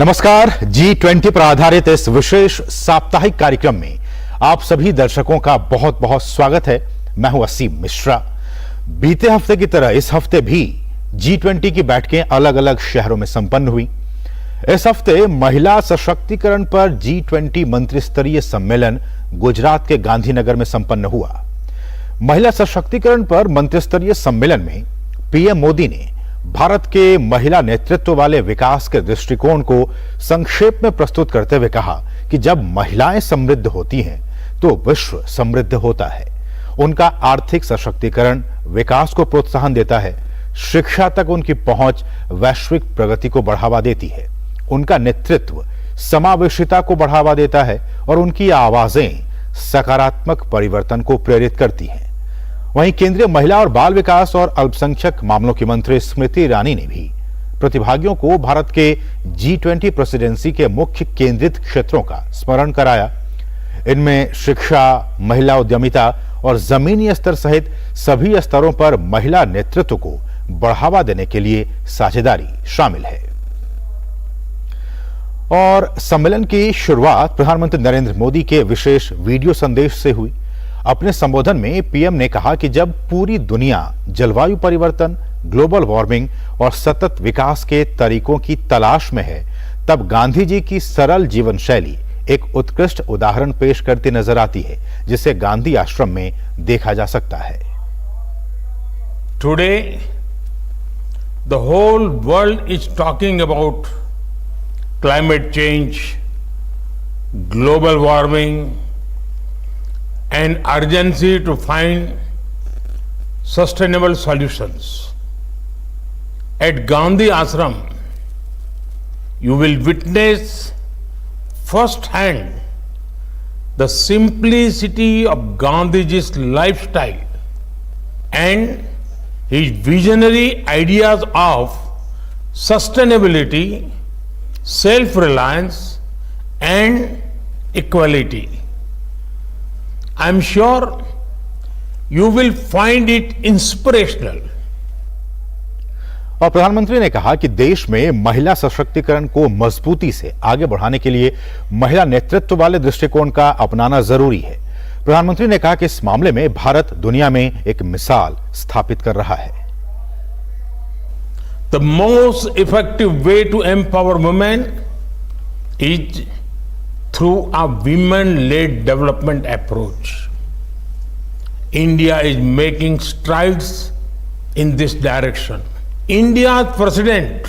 नमस्कार। G20 पर आधारित इस विशेष साप्ताहिक कार्यक्रम में आप सभी दर्शकों का बहुत बहुत स्वागत है। मैं हूं असीम मिश्रा। बीते हफ्ते की तरह इस हफ्ते भी G20 की बैठकें अलग अलग शहरों में संपन्न हुई। इस हफ्ते महिला सशक्तिकरण पर G20 मंत्री स्तरीय सम्मेलन गुजरात के गांधीनगर में संपन्न हुआ। महिला सशक्तिकरण पर मंत्रिस्तरीय सम्मेलन में पीएम मोदी ने भारत के महिला नेतृत्व वाले विकास के दृष्टिकोण को संक्षेप में प्रस्तुत करते हुए कहा कि जब महिलाएं समृद्ध होती हैं तो विश्व समृद्ध होता है। उनका आर्थिक सशक्तिकरण विकास को प्रोत्साहन देता है, शिक्षा तक उनकी पहुंच वैश्विक प्रगति को बढ़ावा देती है, उनका नेतृत्व समावेशिता को बढ़ावा देता है और उनकी आवाजें सकारात्मक परिवर्तन को प्रेरित करती हैं। वहीं केंद्रीय महिला और बाल विकास और अल्पसंख्यक मामलों की मंत्री स्मृति ईरानी ने भी प्रतिभागियों को भारत के G20 प्रेसिडेंसी के मुख्य केंद्रित क्षेत्रों का स्मरण कराया। इनमें शिक्षा, महिला उद्यमिता और जमीनी स्तर सहित सभी स्तरों पर महिला नेतृत्व को बढ़ावा देने के लिए साझेदारी शामिल है। और सम्मेलन की शुरुआत प्रधानमंत्री नरेंद्र मोदी के विशेष वीडियो संदेश से हुई। अपने संबोधन में पीएम ने कहा कि जब पूरी दुनिया जलवायु परिवर्तन, ग्लोबल वार्मिंग और सतत विकास के तरीकों की तलाश में है, तब गांधी जी की सरल जीवन शैली एक उत्कृष्ट उदाहरण पेश करती नजर आती है, जिसे गांधी आश्रम में देखा जा सकता है। Today the whole world is talking about climate change, global warming and urgency to find sustainable solutions. At Gandhi Ashram, you will witness firsthand the simplicity of Gandhiji's lifestyle and his visionary ideas of sustainability, self-reliance and equality. I'm sure you will find it inspirational. और प्रधानमंत्री ने कहा कि देश में महिला सशक्तिकरण को मजबूती से आगे बढ़ाने के लिए महिला नेतृत्व वाले दृष्टिकोण का अपनाना जरूरी है। प्रधानमंत्री ने कहा कि इस मामले में भारत दुनिया में एक मिसाल स्थापित कर रहा है। The most effective way to empower women is through a women-led development approach. India is making strides in this direction. India's President,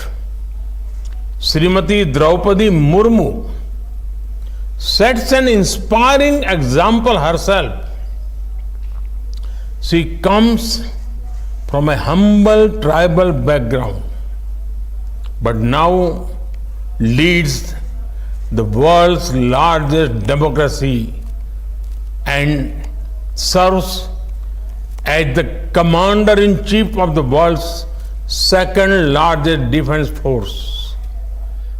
Srimati Draupadi Murmu, sets an inspiring example herself. She comes from a humble tribal background, but now leads the world's largest democracy and serves as the commander-in-chief of the world's second largest defense force.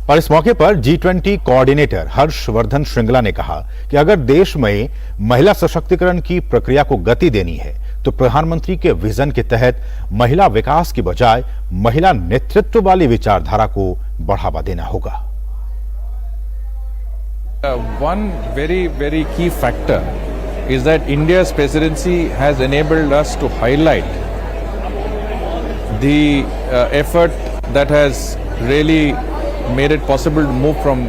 और इस मौके पर G20 coordinator Harshvardhan Shringla ने कहा कि अगर देश में महिला सशक्तिकरण की प्रक्रिया को गति देनी है तो प्रधानमंत्री के विजन के तहत महिला विकास की बजाय महिला नेतृत्व वाली विचारधारा को बढ़ावा देना होगा। One very key factor is that India's presidency has enabled us to highlight the effort that has really made it possible to move from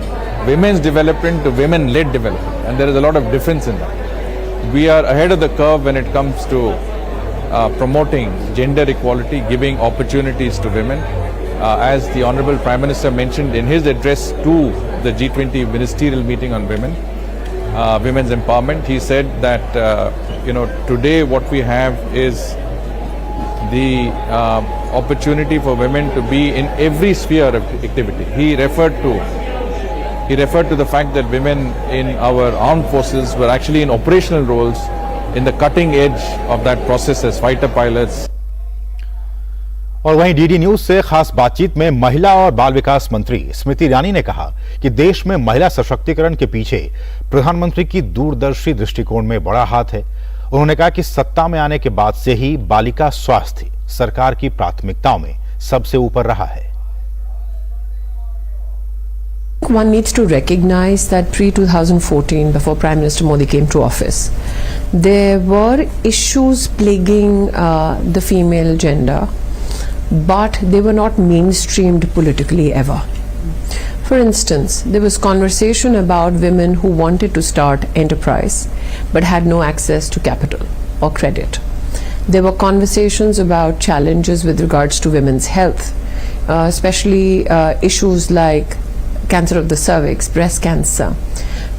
women's development to women-led development, and there is a lot of difference in that. We are ahead of the curve when it comes to promoting gender equality, giving opportunities to women. As the Honorable Prime Minister mentioned in his address to the G20 ministerial meeting on women, women's empowerment, he said that today what we have is the opportunity for women to be in every sphere of activity. He referred to the fact that women in our armed forces were actually in operational roles in the cutting edge of that process as fighter pilots. और वहीं DD news से खास बातचीत में महिला और बाल विकास मंत्री स्मृति ईरानी ने कहा कि देश में महिला सशक्तिकरण के पीछे प्रधानमंत्री की दूरदर्शी दृष्टिकोण में बड़ा हाथ है। उन्होंने कहा कि सत्ता में आने के बाद से ही बालिका स्वास्थ्य सरकार की प्राथमिकताओं में सबसे ऊपर रहा है। One needs to recognize that pre-2014, before Prime Minister Modi came to office, there were issues plaguing the female gender, but they were not mainstreamed politically ever. For instance, there was conversation about women who wanted to start enterprise but had no access to capital or credit. There were conversations about challenges with regards to women's health, especially issues like cancer of the cervix, breast cancer.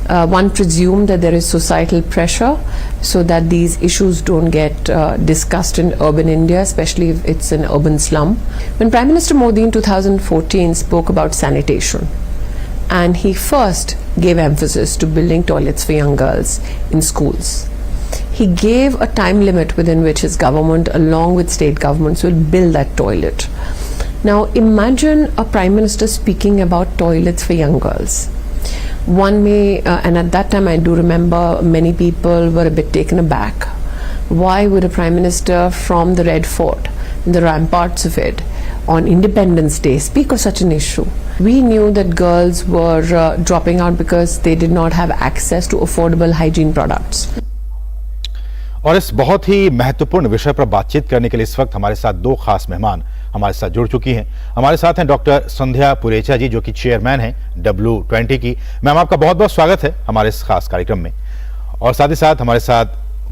One presumed that there is societal pressure so that these issues don't get discussed in urban India, especially if it's an urban slum. When Prime Minister Modi in 2014 spoke about sanitation, and he first gave emphasis to building toilets for young girls in schools, he gave a time limit within which his government, along with state governments, will build that toilet. Now imagine a Prime Minister speaking about toilets for young girls. One may, and at that time I do remember many people were a bit taken aback. Why would a Prime Minister from the Red Fort, the ramparts of it, on Independence Day speak of such an issue? We knew that girls were dropping out because they did not have access to affordable hygiene products. और इस बहुत ही महत्वपूर्ण विषय पर बातचीत करने के लिए इस वक्त हमारे साथ दो खास मेहमान हमारे साथ जुड़ चुकी हैं। हमारे साथ हैं डॉक्टर संध्या पुरेचा जी, जो कि चेयरमैन हैं W20 की। मैम, आपका बहुत बहुत स्वागत है हमारे इस खास कार्यक्रम में। और साथ ही साथ हमारे साथ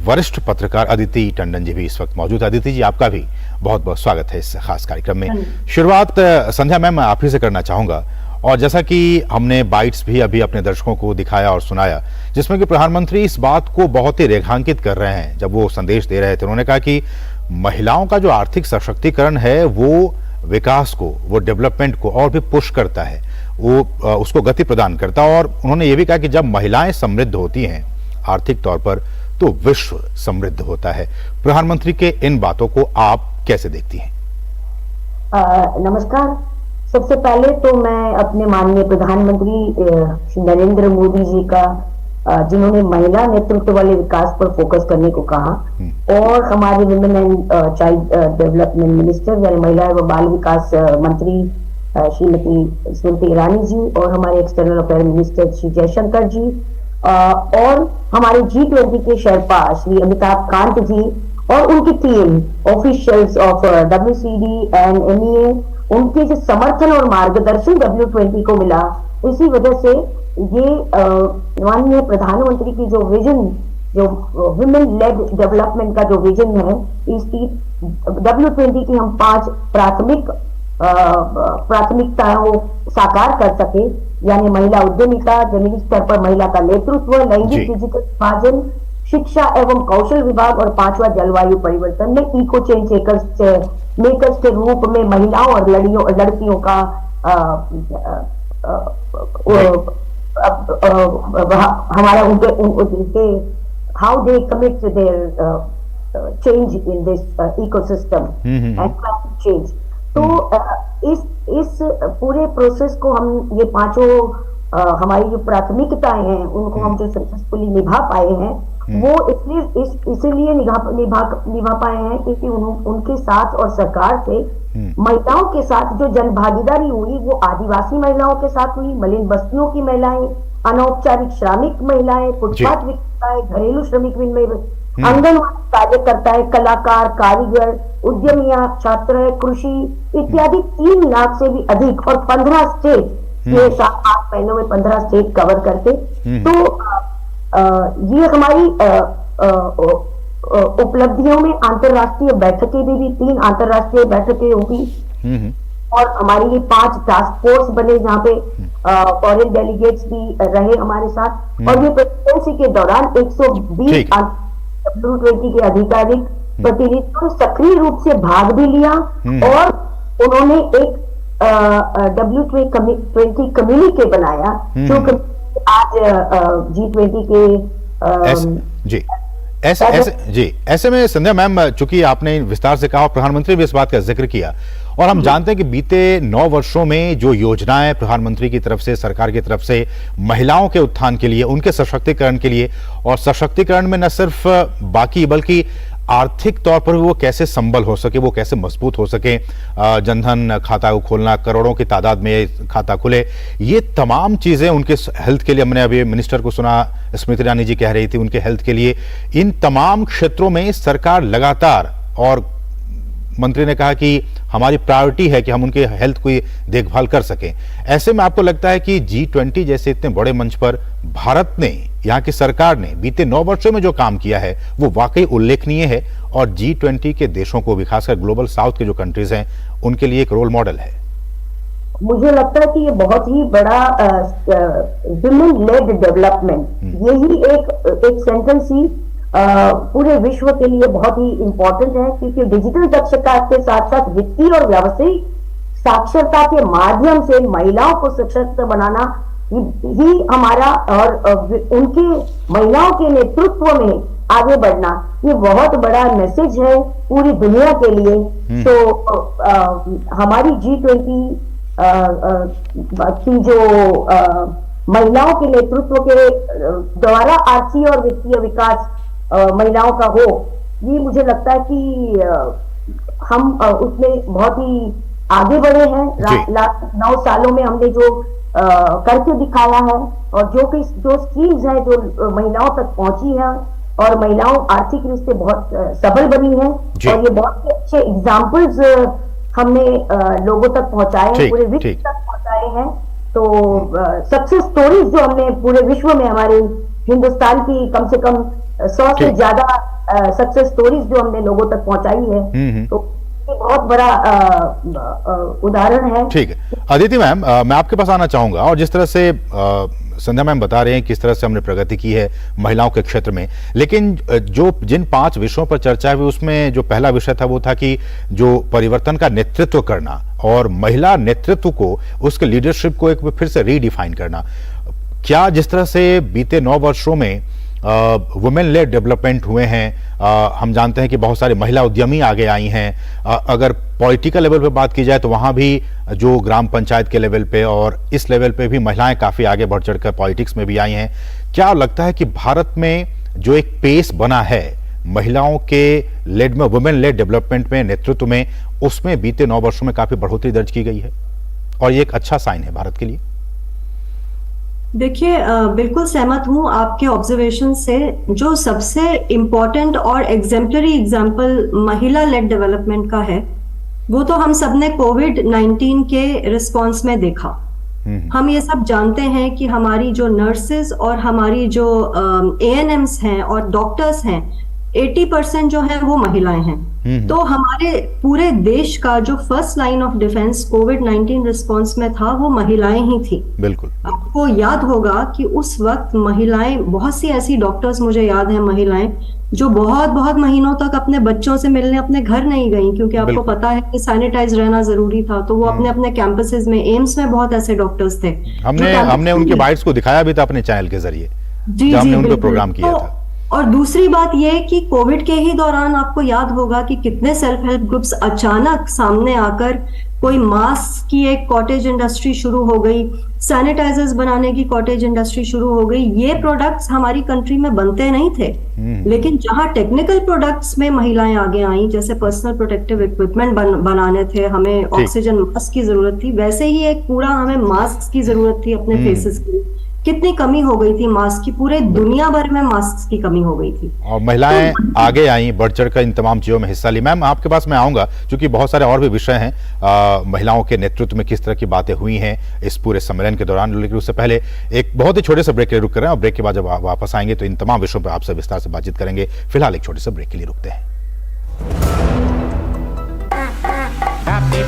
वरिष्ठ पत्रकार अदिति टंडन जी भी इस वक्त मौजूद है। अदिति जी, आपका भी बहुत बहुत स्वागत है इस खास कार्यक्रम में। शुरुआत संध्या मैम, मैं आप ही से करना चाहूंगा। और जैसा कि हमने बाइट्स भी अभी अपने दर्शकों को दिखाया और सुनाया, जिसमें कि प्रधानमंत्री इस बात को बहुत ही रेखांकित कर रहे हैं। जब वो संदेश दे रहे थे, उन्होंने कहा कि महिलाओं का जो आर्थिक सशक्तिकरण है वो विकास को, वो डेवलपमेंट को और भी पुश करता है, वो उसको गति प्रदान करता है। और उन्होंने ये भी कहा कि जब महिलाएं समृद्ध होती हैं आर्थिक तौर पर, तो विश्व समृद्ध होता है। प्रधानमंत्री के इन बातों को आप कैसे देखती हैं? नमस्कार। सबसे पहले तो मैं अपने माननीय प्रधानमंत्री श्री नरेंद्र मोदी जी का, जिन्होंने महिला नेतृत्व वाले विकास पर फोकस करने को कहा, और हमारे women and child development minister यानी महिला एवं बाल विकास मंत्री श्रीमती स्मृति ईरानी जी, और हमारे external affair minister Shri Jaishankar ji, और हमारे G20 के शेरपा श्री अमिताभ कांत जी और उनकी team officials of WCD and MEA, उनके जो समर्थन और मार्गदर्शन W20 को मिला, इसी वजह से ये माननीय प्रधानमंत्री की जो विजन, जो विमेन लेड डेवलपमेंट का जो विजन है, इसकी W20 की हम 5 प्राथमिकताओं साकार कर सके, यानी महिला उद्यमिता, जमीनी स्तर पर महिला का नेतृत्व, लैंगिक डिजिटल विभाजन, शिक्षा एवं कौशल विभाग, और 5वां जलवायु परिवर्तन में इको चेंज मेकर्स के रूप में महिलाओं और लड़कियों का हमारा उनके how they commit their change in this ecosystem and climate change. तो इस पूरे प्रोसेस को हम, ये 5 हमारी जो प्राथमिकताएं हैं, उनको हम जो सक्सेसफुली निभा पाए हैं, वो इसीलिए निभा पाए हैं क्योंकि उनके साथ और सरकार से महिलाओं के साथ जो जन भागीदारी हुई, वो आदिवासी महिलाओं के साथ हुई, मलिन बस्तियों की महिलाएं, अनौपचारिक श्रमिक महिलाएं, फुटपाथ विक्रेताएं, घरेलू श्रमिक, आंगनवाड़ी कार्यकर्ता है, कलाकार, कारीगर, उद्यमिया, छात्र, कृषि इत्यादि 3 लाख से भी अधिक, और 15 स्टेट, ये 7-8 महीनों में 15 स्टेट कवर करके। तो ये हमारी उपलब्धियों में अंतर्राष्ट्रीय बैठकें भी 3 अंतर्राष्ट्रीय बैठकें होगी, और हमारी ये 5 टास्क फोर्स बने जहाँ पे फॉरेन डेलीगेट्स भी रहे हमारे साथ, और ये प्रेसिडेंसी के दौरान 120 W20 के आधिकारिक प्रतिनिधियों सक्रिय रूप से भाग भी लिया, और उन्होंने एक W20 कम्युनिके बनाया, जो आज G20 के ऐसे में संध्या मैम, चूंकि आपने विस्तार से कहा, प्रधानमंत्री भी इस बात का जिक्र किया, और हम जानते हैं कि बीते 9 वर्षों में जो योजनाएं प्रधानमंत्री की तरफ से, सरकार की तरफ से महिलाओं के उत्थान के लिए, उनके सशक्तिकरण के लिए, और सशक्तिकरण में न सिर्फ बाकी बल्कि आर्थिक तौर पर भी वो कैसे संबल हो सके, वो कैसे मजबूत हो सके, जनधन खाता को खोलना, करोड़ों की तादाद में खाता खुले, ये तमाम चीजें उनके हेल्थ के लिए, हमने अभी मिनिस्टर को सुना, स्मृति ईरानी जी कह रही थी उनके हेल्थ के लिए, इन तमाम क्षेत्रों में सरकार लगातार, और मंत्री ने कहा कि हमारी प्रायोरिटी है कि हम उनके हेल्थ की देखभाल कर सकें। ऐसे में आपको लगता है कि G20 जैसे इतने बड़े मंच पर भारत ने, यहाँ की सरकार ने बीते 9 वर्षों में जो काम किया है वो वाकई उल्लेखनीय है, और G20 के देशों को भी, खासकर ग्लोबल साउथ के जो कंट्रीज हैं, उनके लिए एक रोल मॉडल है। मुझे लगता है कि ये बहुत ही बड़ा विमेन लेड डेवलपमेंट, यही एक सेंटेंस ही पूरे विश्व के लिए बहुत ही इंपॉर्टेंट है, क्योंकि डिजिटल दक्षता के साथ साथ वित्तीय और व्यावसायिक साक्षरता के माध्यम से महिलाओं को सशक्त बनाना ही हमारा, और उनके महिलाओं के नेतृत्व में आगे बढ़ना, ये बहुत बड़ा मैसेज है पूरी दुनिया के लिए। तो हमारी G20 की जो महिलाओं के नेतृत्व के द्वारा आर्थिक और वित्तीय विकास महिलाओं का हो, ये मुझे लगता है कि हम उसमें बहुत ही आगे बढ़े हैं। 9 सालों में हमने जो करके दिखाया है, और जो स्कीम्स हैं जो महिलाओं तक पहुंची है, और महिलाओं आर्थिक रूप से बहुत सबल बनी है, और ये बहुत ही अच्छे एग्जाम्पल्स हमने लोगों तक पहुंचाए हैं, पूरे विश्व तक पहुंचाए हैं। तो सक्सेस स्टोरीज जो हमने पूरे विश्व में, हमारे हिंदुस्तान की कम से कम 100 से ज्यादा सक्सेस स्टोरीज जो हमने लोगों तक पहुंचाई है, तो ये बहुत बड़ा उदाहरण है। ठीक है अदिति मैम, मैं आपके पास आना चाहूंगा, और जिस तरह से संध्या मैम बता रहे हैं किस तरह से हमने प्रगति की है महिलाओं के क्षेत्र में, लेकिन जिन 5 विषयों पर चर्चा हुई उसमें जो पहला विषय था वो था कि जो परिवर्तन का नेतृत्व करना और महिला नेतृत्व को, उसके लीडरशिप को एक फिर से रीडिफाइन करना। क्या जिस तरह से बीते 9 वर्षों में वुमेन लेड डेवलपमेंट हुए हैं, हम जानते हैं कि बहुत सारी महिला उद्यमी आगे आई हैं, अगर पॉलिटिकल लेवल पे बात की जाए तो वहां भी जो ग्राम पंचायत के लेवल पे और इस लेवल पे भी महिलाएं काफी आगे बढ़ चढ़कर पॉलिटिक्स में भी आई हैं। क्या लगता है कि भारत में जो एक पेस बना है महिलाओं के लेड में, वुमेन लेड डेवलपमेंट में, नेतृत्व में, उसमें बीते 9 वर्षों में काफी बढ़ोतरी दर्ज की गई है, और ये एक अच्छा साइन है भारत के लिए? देखिए, बिल्कुल सहमत हूं आपके ऑब्जर्वेशन से। जो सबसे इम्पोर्टेंट और एग्जेम्पलरी एग्जाम्पल महिला लेड डेवलपमेंट का है, वो तो हम सबने कोविड-19 के रिस्पॉन्स में देखा। हम ये सब जानते हैं कि हमारी जो नर्सेज और हमारी जो ANMs हैं और डॉक्टर्स हैं, 80% जो है वो महिलाएं हैं। तो हमारे पूरे देश का जो first line of defence covid response में था, वो महिलाएं ही थी। बिल्कुल। आपको याद होगा कि उस वक्त महिलाएं, बहुत सी ऐसी डॉक्टर्स मुझे याद है, महिलाएं जो बहुत बहुत महीनों तक अपने बच्चों से मिलने अपने घर नहीं गई, क्योंकि आपको पता है कि सैनिटाइज रहना जरूरी था। तो वो अपने अपने कैंपसेस में, एम्स में बहुत ऐसे डॉक्टर्स थे। हमने उनके बाइट्स को दिखाया भी था अपने चैनल के जरिए, जब हमने उन पर प्रोग्राम किया था। और दूसरी बात यह कि कोविड के ही दौरान आपको याद होगा कि कितने सेल्फ हेल्प ग्रुप्स अचानक सामने आकर, कोई मास्क की एक कॉटेज इंडस्ट्री शुरू हो गई, सैनिटाइजर्स बनाने की कॉटेज इंडस्ट्री शुरू हो गई। ये प्रोडक्ट्स हमारी कंट्री में बनते नहीं थे, लेकिन जहां टेक्निकल प्रोडक्ट्स में महिलाएं आगे आई, जैसे पर्सनल प्रोटेक्टिव इक्विपमेंट बनाने थे, हमें ऑक्सीजन मास्क की जरूरत थी, वैसे ही एक पूरा हमें मास्क की जरूरत थी अपने फेसेस की। कितनी कमी हो गई थी मास्क की, पूरे दुनिया भर में मास्क की कमी हो गई थी, और महिलाएं आगे आई, बढ़ चढ़कर इन तमाम चीजों में हिस्सा ली। मैम, आपके पास मैं आऊंगा, क्योंकि बहुत सारे और भी विषय हैं महिलाओं के नेतृत्व में किस तरह की बातें हुई हैं इस पूरे सम्मेलन के दौरान, लेकिन उससे पहले एक बहुत ही छोटे से ब्रेक के लिए रुक कर रहे हैं, और ब्रेक के बाद जब वापस आएंगे तो इन तमाम विषयों पर आपसे विस्तार से बातचीत करेंगे। फिलहाल एक छोटे से ब्रेक के लिए रुकते हैं। देख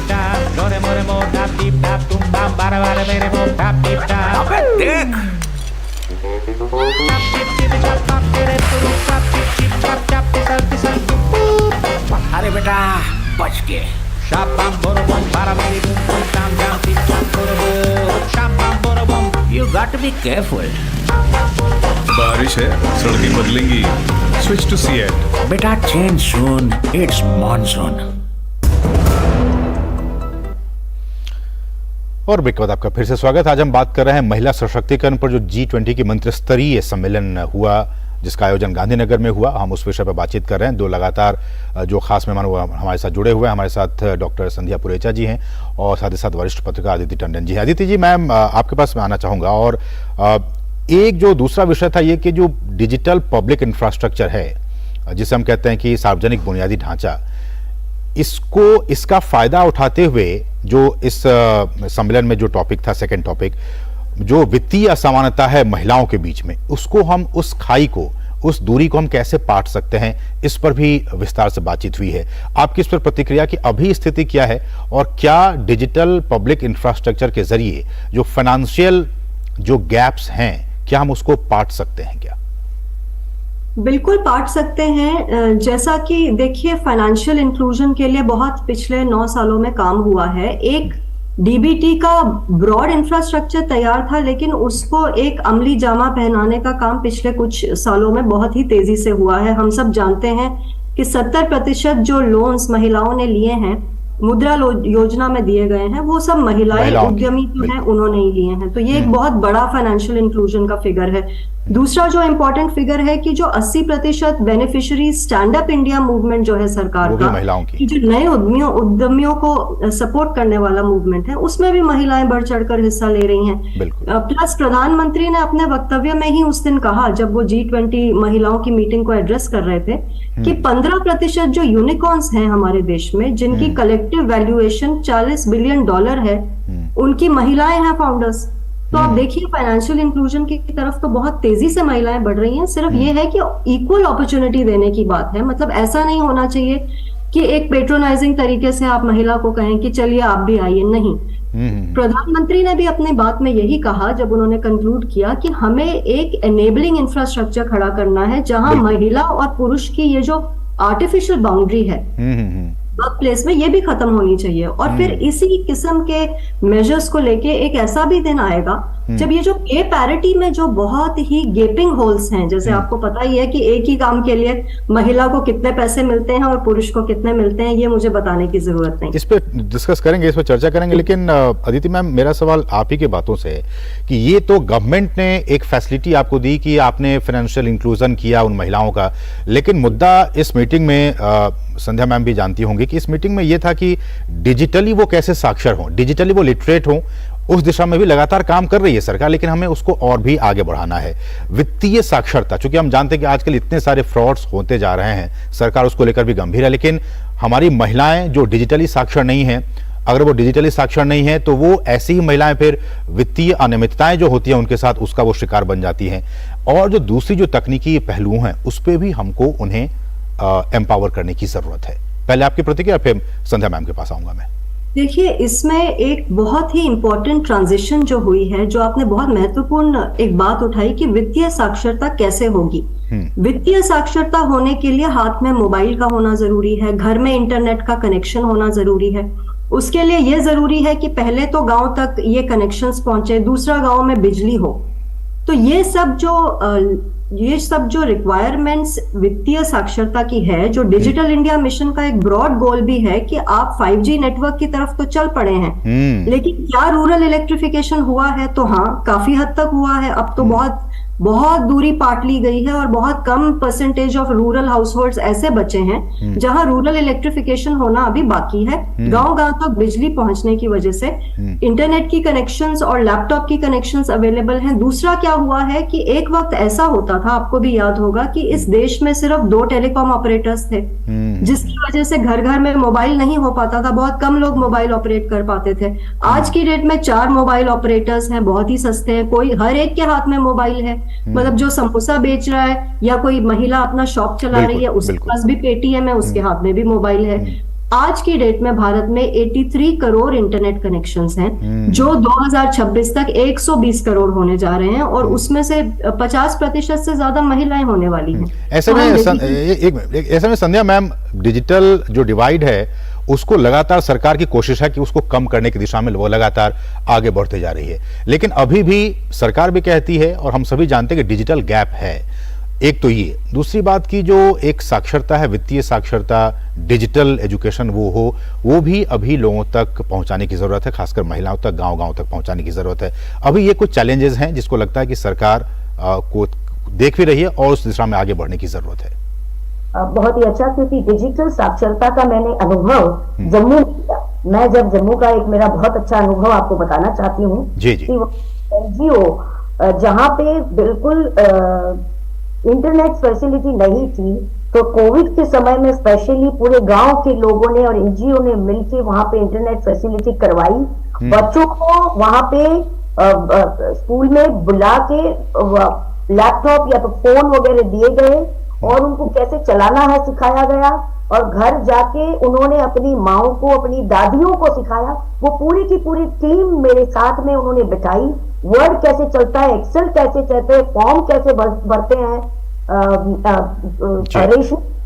अरे बेटा बच के You got to be careful. बारिश है, सड़कें बदलेंगी। Switch to Seat. बेटा change soon. It's monsoon. और ब्रेक के बाद आपका फिर से स्वागत। आज हम बात कर रहे हैं महिला सशक्तिकरण पर, जो G20 की मंत्रिस्तरीय सम्मेलन हुआ जिसका आयोजन गांधीनगर में हुआ। हम उस विषय पर बातचीत कर रहे हैं। दो लगातार जो खास मेहमान वो हमारे साथ जुड़े हुए हैं। हमारे साथ डॉक्टर संध्या पुरेचा जी हैं और साथ ही साथ वरिष्ठ पत्रकार अदिति टंडन जी हैं। अदिति जी, मैम आपके पास मैं आना चाहूँगा। और एक जो दूसरा विषय था ये कि जो डिजिटल पब्लिक इंफ्रास्ट्रक्चर है, जिसे हम कहते हैं कि सार्वजनिक बुनियादी ढांचा, इसका फायदा उठाते हुए जो इस सम्मेलन में जो टॉपिक था, सेकंड टॉपिक, जो वित्तीय असमानता है महिलाओं के बीच में, उसको हम, उस खाई को, उस दूरी को हम कैसे पाट सकते हैं, इस पर भी विस्तार से बातचीत हुई है। आपकी इस पर प्रतिक्रिया कि अभी स्थिति क्या है और क्या डिजिटल पब्लिक इंफ्रास्ट्रक्चर के जरिए जो फाइनेंशियल जो गैप्स हैं, क्या हम उसको पाट सकते हैं? क्या बिल्कुल पाट सकते हैं। जैसा कि देखिए, फाइनेंशियल इंक्लूजन के लिए बहुत पिछले 9 सालों में काम हुआ है। एक डीबीटी का ब्रॉड इंफ्रास्ट्रक्चर तैयार था, लेकिन उसको एक अमली जामा पहनाने का काम पिछले कुछ सालों में बहुत ही तेजी से हुआ है। हम सब जानते हैं कि 70% जो लोन्स महिलाओं ने लिए हैं, मुद्रा योजना में दिए गए हैं, वो सब महिलाएं उद्यमी जो हैं उन्होंने ही लिए हैं। तो ये एक बहुत बड़ा फाइनेंशियल इंक्लूजन का फिगर है। दूसरा जो इम्पोर्टेंट फिगर है कि जो 80% beneficiary stand up India movement जो है सरकार का, महिलाओं की, जो नए उद्यमियों को सपोर्ट करने वाला मूवमेंट है, उसमें भी महिलाएं बढ़ चढ़कर हिस्सा ले रही हैं। प्लस प्रधानमंत्री ने अपने वक्तव्य में ही उस दिन कहा, जब वो G20 महिलाओं की मीटिंग को एड्रेस कर रहे थे, कि 15% जो यूनिकॉर्न्स हैं हमारे देश में, जिनकी कलेक्टिव वैल्यूएशन $40 बिलियन है, उनकी महिलाएं हैं फाउंडर्स। तो आप देखिए, फाइनेंशियल इंक्लूजन की तरफ तो बहुत तेजी से महिलाएं बढ़ रही हैं। सिर्फ ये है कि इक्वल अपॉर्चुनिटी देने की बात है। मतलब ऐसा नहीं होना चाहिए कि एक पेट्रोनाइजिंग तरीके से आप महिला को कहें कि चलिए आप भी आइए, नहीं। प्रधानमंत्री ने भी अपनी बात में यही कहा जब उन्होंने कंक्लूड किया कि हमें एक एनेबलिंग इंफ्रास्ट्रक्चर खड़ा करना है, जहां महिला और पुरुष की ये जो आर्टिफिशियल बाउंड्री है वर्क प्लेस में, ये भी खत्म होनी चाहिए। और फिर इसी किस्म के मेजर्स को लेके एक ऐसा भी दिन आएगा जब ये जो पे पैरिटी में जो बहुत ही गेपिंग होल्स हैं, जैसे आपको पता ही है कि एक ही काम के लिए महिला को कितने पैसे मिलते हैं और पुरुष को कितने मिलते हैं, ये मुझे बताने की जरूरत नहीं। इस पे डिस्कस करेंगे, इस पे चर्चा करेंगे। लेकिन अदिति मैम, मेरा सवाल आप ही के बातों से है कि ये तो गवर्नमेंट ने एक फैसिलिटी आपको दी कि आपने फाइनेंशियल इंक्लूजन किया उन महिलाओं का, लेकिन मुद्दा इस मीटिंग में संध्या मैम भी जानती होंगी कि इस मीटिंग में यह था कि डिजिटली वो कैसे साक्षर हों, डिजिटली वो लिटरेट हों। उस दिशा में भी लगातार काम कर रही है सरकार, लेकिन हमें उसको और भी आगे बढ़ाना है। वित्तीय साक्षरता, चूंकि हम जानते हैं कि आजकल इतने सारे फ्रॉड्स होते जा रहे हैं, सरकार उसको लेकर भी गंभीर है, लेकिन हमारी महिलाएं जो डिजिटली साक्षर नहीं है, अगर वो डिजिटली साक्षर नहीं है तो वो ऐसी ही महिलाएं फिर वित्तीय अनियमितताएं जो होती हैं उनके साथ उसका वो शिकार बन जाती हैं। और जो दूसरी जो तकनीकी पहलू हैं उस पर भी हमको उन्हें एम्पावर करने की जरूरत है। पहले आपकी प्रतिक्रिया, फिर संध्या मैम के पास आऊंगा मैं। देखिए, इसमें एक बहुत ही इंपॉर्टेंट ट्रांजिशन जो हुई है, जो आपने बहुत महत्वपूर्ण एक बात उठाई कि वित्तीय साक्षरता कैसे होगी। वित्तीय साक्षरता होने के लिए हाथ में मोबाइल का होना जरूरी है, घर में इंटरनेट का कनेक्शन होना जरूरी है। उसके लिए यह जरूरी है कि पहले तो गांव तक ये कनेक्शंस पहुंचे, दूसरा गांव में बिजली हो। तो ये सब जो रिक्वायरमेंट्स वित्तीय साक्षरता की है, जो डिजिटल इंडिया मिशन का एक ब्रॉड गोल भी है कि आप 5G नेटवर्क की तरफ तो चल पड़े हैं, लेकिन क्या रूरल इलेक्ट्रिफिकेशन हुआ है? तो हाँ, काफी हद तक हुआ है। अब तो बहुत दूरी पाट ली गई है और बहुत कम परसेंटेज ऑफ रूरल हाउसहोल्ड्स ऐसे बचे हैं जहां रूरल इलेक्ट्रिफिकेशन होना अभी बाकी है। गांव-गांव तक बिजली पहुंचने की वजह से इंटरनेट की कनेक्शंस और लैपटॉप की कनेक्शंस अवेलेबल हैं। दूसरा क्या हुआ है कि एक वक्त ऐसा होता था, आपको भी याद होगा, कि इस देश में सिर्फ 2 टेलीकॉम ऑपरेटर्स थे, जिसकी वजह से घर घर में मोबाइल नहीं हो पाता था, बहुत कम लोग मोबाइल ऑपरेट कर पाते थे। आज की डेट में 4 मोबाइल ऑपरेटर्स हैं, बहुत ही सस्ते हैं, कोई हर एक के हाथ में मोबाइल है। मतलब जो समोसा बेच रहा है या कोई महिला अपना शॉप चला रही है, उसके पास भी पेटीएम है, उसके हाथ में भी मोबाइल है। आज की डेट में भारत में 83 करोड़ इंटरनेट कनेक्शंस हैं, जो 2026 तक 120 करोड़ होने जा रहे हैं, और उसमें से 50% से ज्यादा महिलाएं होने वाली हैं। ऐसे में संध्या मैम, डिजिटल जो डिवाइड है उसको लगातार सरकार की कोशिश है कि उसको कम करने की दिशा में वो लगातार आगे बढ़ते जा रही है, लेकिन अभी भी सरकार भी कहती है और हम सभी जानते हैं कि डिजिटल गैप है। एक तो ये, दूसरी बात की जो एक साक्षरता है, वित्तीय साक्षरता, डिजिटल एजुकेशन वो भी अभी लोगों तक पहुंचाने की जरूरत है, खासकर महिलाओं तक, गांव-गांव तक पहुंचाने की जरूरत है। अभी ये कुछ चैलेंजेस हैं जिसको लगता है कि सरकार को देख भी रही है और उस दिशा में आगे बढ़ने की जरूरत है। बहुत ही अच्छा, क्योंकि डिजिटल साक्षरता का मैंने अनुभव जम्मू में किया। मैं जब जम्मू का एक मेरा बहुत अच्छा अनुभव आपको बताना चाहती हूँ जी जी। कि वो एनजीओ जहाँ पे बिल्कुल इंटरनेट फैसिलिटी नहीं थी, तो कोविड के समय में स्पेशली पूरे गांव के लोगों ने और एनजीओ ने मिलकर वहां पे इंटरनेट फैसिलिटी करवाई। बच्चों को वहां पे स्कूल में बुला के लैपटॉप या तो फोन वगैरह दिए गए और उनको कैसे चलाना है सिखाया गया, और घर जाके उन्होंने अपनी माओ को, अपनी दादियों को सिखाया। वो पूरी की पूरी टीम मेरे साथ में उन्होंने बिठाई। वर्ड कैसे चलता है, एक्सेल कैसे चलते हैं, फॉर्म कैसे भरते हैं,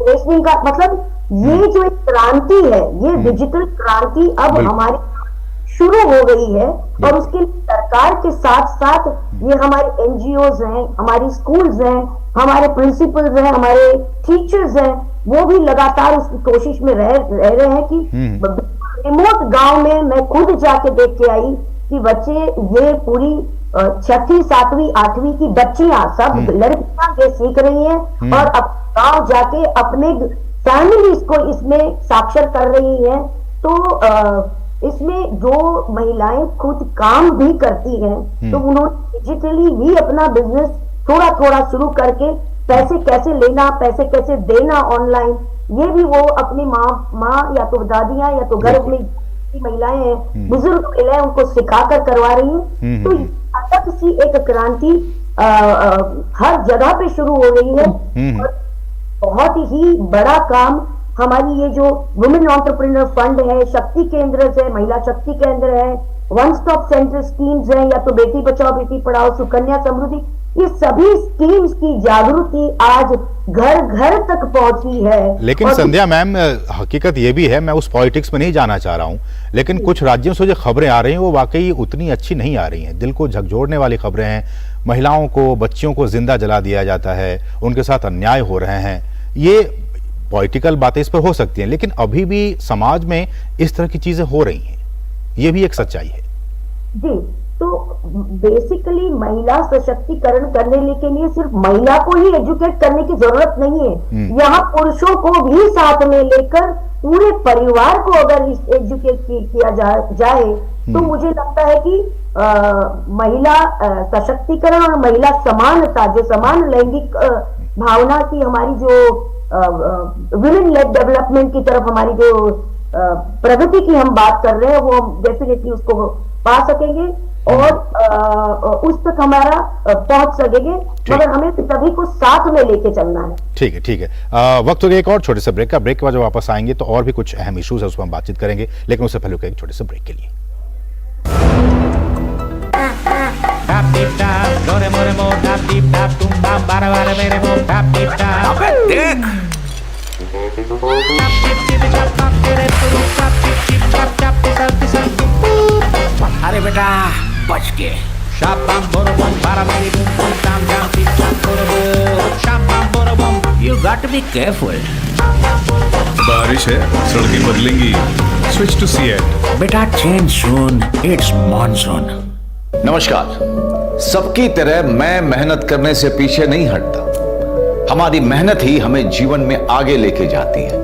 रेशनिंग का, मतलब ये जो एक क्रांति है, ये डिजिटल क्रांति अब हमारी शुरू हो गई है। और उसके लिए सरकार के साथ साथ ये हमारे एनजीओज हैं, हमारी स्कूल्स हैं, हमारे प्रिंसिपल्स हैं, हमारे टीचर्स हैं, वो भी लगातार उसकी कोशिश में रह रहे हैं कि रिमोट गांव में मैं खुद जाके देख के आई कि बच्चे ये पूरी 6वीं 7वीं 8वीं की बच्चियां सब लड़कियां ये सीख रही हैं और अब गांव जाके अपने फैमिलीज को इसमें साक्षर कर रही हैं। तो इसमें जो महिलाएं खुद काम भी करती हैं, तो उन्होंने डिजिटली भी अपना बिजनेस थोड़ा थोड़ा शुरू करके पैसे कैसे लेना, पैसे कैसे देना ऑनलाइन, ये भी वो अपनी माँ या तो दादियां या तो घर में महिलाएं हैं, बुजुर्ग महिलाएं, उनको सिखाकर करवा रही हैं। तो अलग सी एक क्रांति हर जगह पे शुरू हो रही है। और बहुत ही बड़ा काम हमारी ये जो वुमेन एंटरप्रेन्योर फंड है, शक्ति केंद्र है, महिला शक्ति केंद्र है, वन स्टॉप सेंटर स्कीम्स हैं, या तो बेटी बचाओ बेटी पढ़ाओ, सुकन्या समृद्धि, ये सभी स्कीम्स की जागृति आज घर घर तक पहुंची है। लेकिन संध्या मैम, हकीकत ये भी है, मैं उस पॉलिटिक्स में नहीं जाना चाह रहा हूं, लेकिन कुछ राज्यों से जो खबरें आ रही हैं वो वाकई उतनी अच्छी नहीं आ रही हैं। दिल को झकझोरने वाली खबरें हैं। महिलाओं को, बच्चियों को जिंदा जला दिया जाता है, उनके साथ अन्याय हो रहे हैं। ये पॉलिटिकल बातें इस पर हो सकती हैं, लेकिन अभी भी समाज में इस तरह की चीजें हो रही हैं, ये भी एक सच्चाई है जी। तो बेसिकली महिला सशक्तिकरण करने के लिए सिर्फ महिला को ही एजुकेट करने की जरूरत नहीं है, यहाँ पुरुषों को भी साथ में लेकर पूरे परिवार को अगर एजुकेट किया जाए तो मुझे लगता है कि महिला सशक्तिकरण और महिला समानता, जो समान लैंगिक भावना की हमारी जो वुमेन लेड डेवलपमेंट की तरफ हमारी जो प्रगति की हम बात कर रहे हैं, वो हम डेफिनेटली उसको पा सकेंगे और उस तक हमारा पहुंच सकेंगे, मगर हमें सभी को साथ में लेके चलना है। ठीक है, ठीक है। वक्त हो गया एक और छोटे से ब्रेक का। ब्रेक के बाद जब वापस आएंगे तो और भी कुछ अहम इश्यूज है, उस पर हम बातचीत करेंगे, लेकिन उससे पहले एक छोटे से ब्रेक के लिए। अबे देख, अरे बेटा बच के। You got to be careful. बारिश है, सड़कें बदलेंगी, स्विच टू सीएट। बेटा चेंज सून, इट्स मॉनसून। नमस्कार। सबकी तरह मैं मेहनत करने से पीछे नहीं हटता। हमारी मेहनत ही हमें जीवन में आगे लेके जाती है।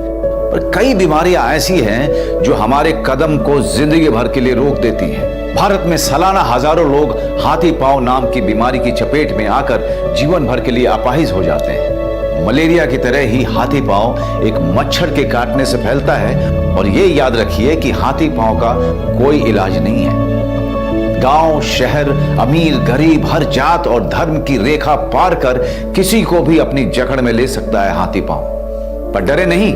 पर कई बीमारियां ऐसी हैं जो हमारे कदम को जिंदगी भर के लिए रोक देती हैं। भारत में सालाना हजारों लोग हाथी पांव नाम की बीमारी की चपेट में आकर जीवन भर के लिए अपाहिज हो जाते हैं। मलेरिया की तरह ही हाथी पांव एक मच्छर के काटने से फैलता है, और ये याद रखिए कि हाथी पांव का कोई इलाज नहीं है। गांव, शहर, अमीर, गरीब, हर जात और धर्म की रेखा पार कर किसी को भी अपनी जकड़ में ले सकता है हाथी पांव। पर डरे नहीं,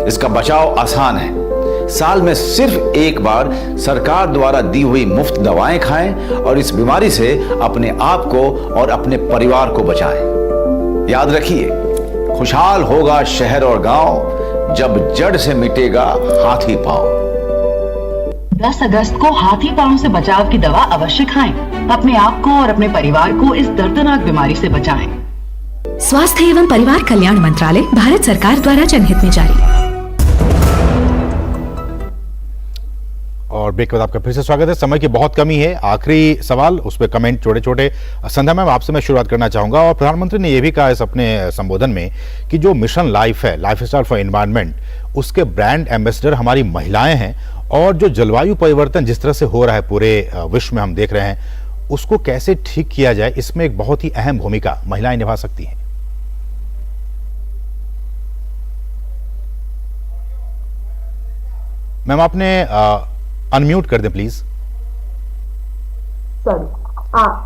इसका बचाव आसान है। साल में सिर्फ एक बार सरकार द्वारा दी हुई मुफ्त दवाएं खाएं और इस बीमारी से अपने आप को और अपने परिवार को बचाएं। याद रखिए, खुशहाल होगा शहर और गांव जब जड़ से मिटेगा हाथी पांव। 10 अगस्त को हाथी पांव से बचाव की दवा अवश्य खाएं। अपने आप को और अपने परिवार को इस दर्दनाक बीमारी से बचाएं। स्वास्थ्य एवं परिवार कल्याण मंत्रालय, भारत सरकार द्वारा जनहित में जारी। और ब्रेक के बाद आपका फिर से स्वागत है। समय की बहुत कमी है, आखिरी सवाल उस पर कमेंट छोटे छोटे। संध्या मैम, आपसे मैं शुरुआत करना चाहूंगा। और प्रधानमंत्री ने यह भी कहा इस अपने संबोधन में कि जो मिशन लाइफ है, लाइफस्टाइल फॉर एनवायरनमेंट, उसके ब्रांड एम्बेसडर हमारी महिलाएं हैं। और जो जलवायु परिवर्तन जिस तरह से हो रहा है पूरे विश्व में हम देख रहे हैं, उसको कैसे ठीक किया जाए, इसमें एक बहुत ही अहम भूमिका महिलाएं निभा सकती हैं। मैम आपने अनम्यूट कर दें प्लीज। सॉरी,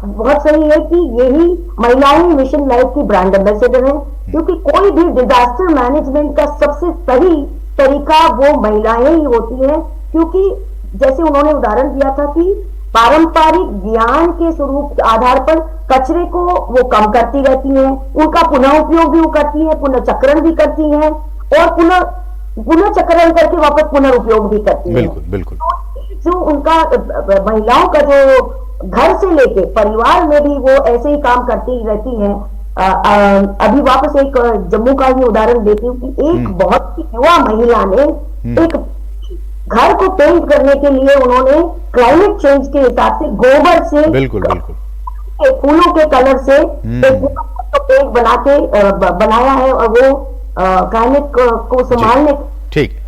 बहुत सही है कि यही महिलाएं मिशन लाइफ की ब्रांड एम्बेसडर हैं, क्योंकि कोई भी डिजास्टर मैनेजमेंट का सबसे सही तरीका वो महिलाएं ही होती हैं। क्योंकि जैसे उन्होंने उदाहरण दिया था कि पारंपरिक ज्ञान के स्वरूप के आधार पर कचरे को वो कम करती रहती हैं, उनका पुनः उपयोग भी वो करती हैं, पुनर्चक्रण भी करती हैं और पुनः चक्रण करके वापस पुनर्उपयोग भी करती है। बिल्कुल बिल्कुल। तो जो उनका महिलाओं का जो घर से लेके परिवार में भी वो ऐसे ही काम करती रहती हैं। अभी वापस एक जम्मू का ही उदाहरण देती हूँ कि एक बहुत ही युवा महिला ने एक घर को पेंट करने के लिए उन्होंने क्लाइमेट चेंज के हिसाब से गोबर से बिल्कुल बिल्कुल फूलों के कलर से एक पेंट बनाया है और वो क्लाइमेट को संभालने। ठीक।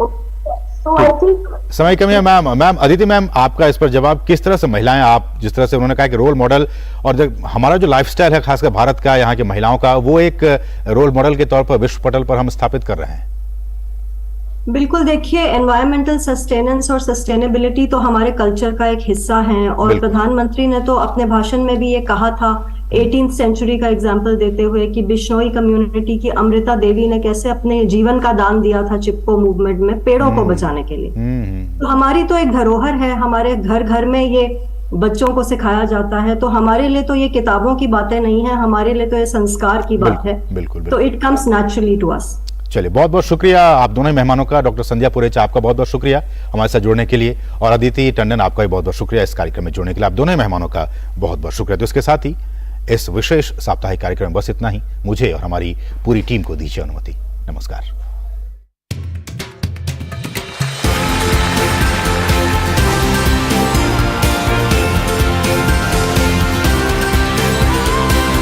तो आई थिंक समय कमी है मैम। मैम अदिति मैम, आपका इस पर जवाब, किस तरह से महिलाएं, आप जिस तरह से उन्होंने कहा कि रोल मॉडल, और जब हमारा जो लाइफस्टाइल है खासकर भारत का, यहाँ की महिलाओं का, वो एक रोल मॉडल के तौर पर विश्व पटल पर हम स्थापित कर रहे हैं। बिल्कुल, देखिए एनवायरमेंटल सस्टेनेंस और सस्टेनेबिलिटी तो हमारे कल्चर का एक हिस्सा है। और प्रधानमंत्री ने तो अपने भाषण में भी ये कहा था 18th सेंचुरी का एग्जाम्पल देते हुए कि बिश्नोई कम्युनिटी की अमृता देवी ने कैसे अपने जीवन का दान दिया था चिपको मूवमेंट में पेड़ों को बचाने के लिए। तो हमारी तो एक धरोहर है, हमारे घर घर में ये बच्चों को सिखाया जाता है। तो हमारे लिए तो ये किताबों की बातें नहीं है, हमारे लिए तो ये संस्कार की बात है। तो it comes naturally to us. चलिए, बहुत बहुत शुक्रिया आप दोनों ही मेहमानों का। डॉक्टर संध्या पुरेचा, आपका बहुत बहुत शुक्रिया हमारे साथ जुड़ने के लिए, और अदिति टंडन, आपका भी बहुत बहुत शुक्रिया इस कार्यक्रम में जुड़ने के लिए। आप दोनों ही मेहमानों का बहुत बहुत शुक्रिया। तो इसके साथ ही इस विशेष साप्ताहिक कार्यक्रम बस इतना ही। मुझे और हमारी पूरी टीम को दीजिए अनुमति। नमस्कार।